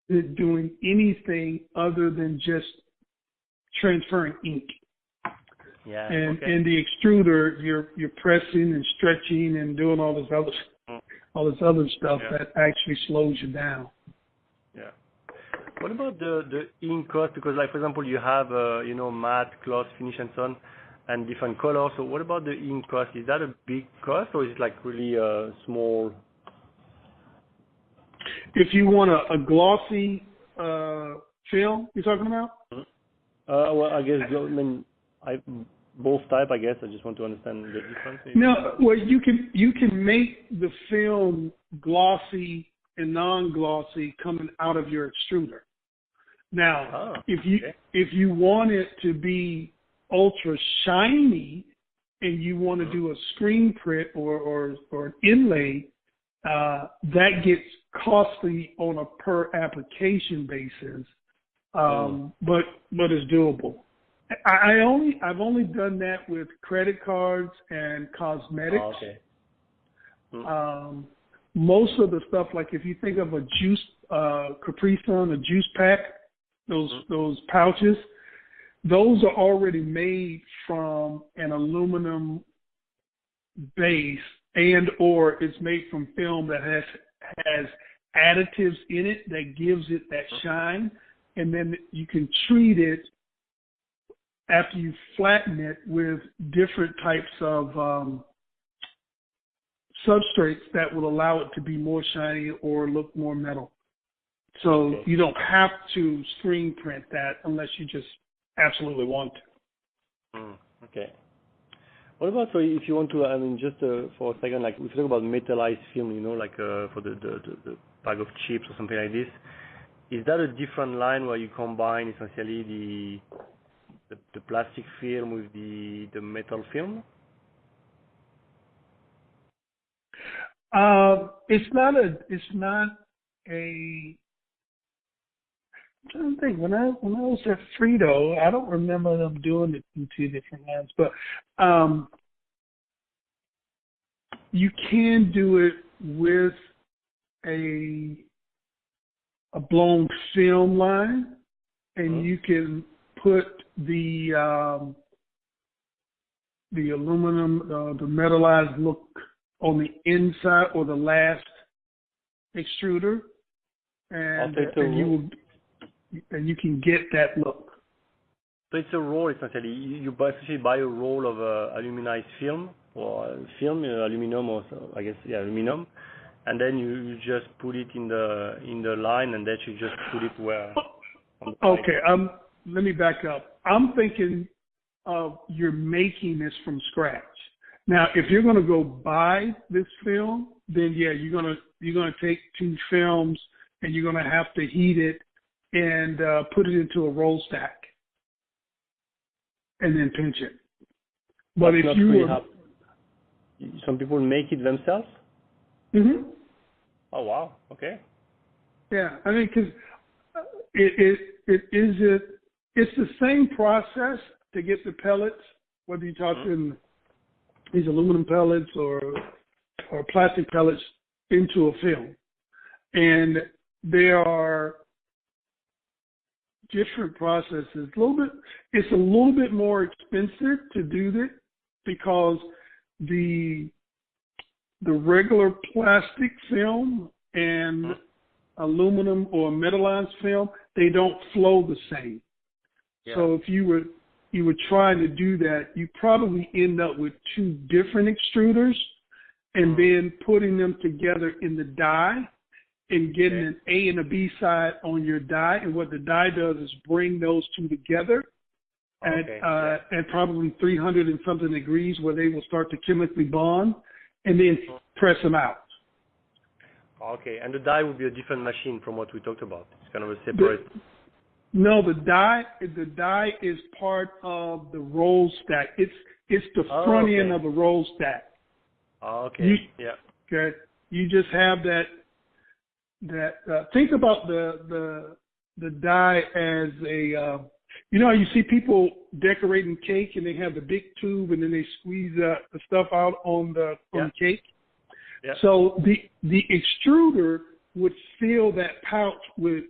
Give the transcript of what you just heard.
doing anything other than just transferring ink. Yeah. And Okay. in the extruder, you're pressing and stretching and doing all this other stuff Yeah. that actually slows you down. Yeah. What about the ink cost? Because, like, for example, you have, matte, gloss, finish, and so on, and different colors. So what about the ink cost? Is that a big cost, or is it, like, really small? If you want a glossy film, you're talking about? Well, I guess, both type, I guess. I just want to understand the difference. No, well, you can make the film glossy and non-glossy coming out of your extruder. Now, if you want it to be ultra shiny and you want to do a screen print or an inlay, that gets costly on a per application basis, but it's doable. I've only done that with credit cards and cosmetics. Most of the stuff, like if you think of a juice Capri Sun, a juice pack, those pouches, those are already made from an aluminum base, and or it's made from film that has additives in it that gives it that shine, and then you can treat it after you flatten it with different types of substrates that will allow it to be more shiny or look more metal. So you don't have to screen print that unless you just absolutely want to. Okay. What about, so if you want to, just for a second, like if you talk about metallized film, like for the bag of chips or something like this, is that a different line where you combine essentially the plastic film with the metal film? It's not a. I'm trying to think. When I was at Frito, I don't remember them doing it in two different lines, but you can do it with a blown film line, and you can put the aluminum, the metallized look on the inside or the last extruder, and you can get that look. So it's a roll essentially. You basically buy a roll of aluminized film or aluminum, or I guess aluminum, and then you just put it in the line, and then you just put it where. Okay, let me back up. I'm thinking of you're making this from scratch. Now, if you're going to go buy this film, then yeah, you're gonna take two films and you're going to have to heat it and put it into a roll stack and then pinch it. But if you some people make it themselves. Mm-hmm. Oh wow! Okay. Yeah, I mean, because it's the same process to get the pellets, whether you're talking these aluminum pellets or plastic pellets, into a film. And there are different processes. It's a little bit more expensive to do this because the regular plastic film and aluminum or metallized film, they don't flow the same. Yeah. So if you were trying to do that, you probably end up with two different extruders and then putting them together in the die and getting an A and a B side on your die. And what the die does is bring those two together at probably 300 and something degrees, where they will start to chemically bond, and then press them out. Okay, and the die would be a different machine from what we talked about. It's kind of a separate. The die is part of the roll stack. It's the front end of the roll stack. Okay. Okay. You just have that. Think about the die as a. You see people decorating cake and they have the big tube and then they squeeze the stuff out on the cake. Yeah. So the extruder would fill that pouch with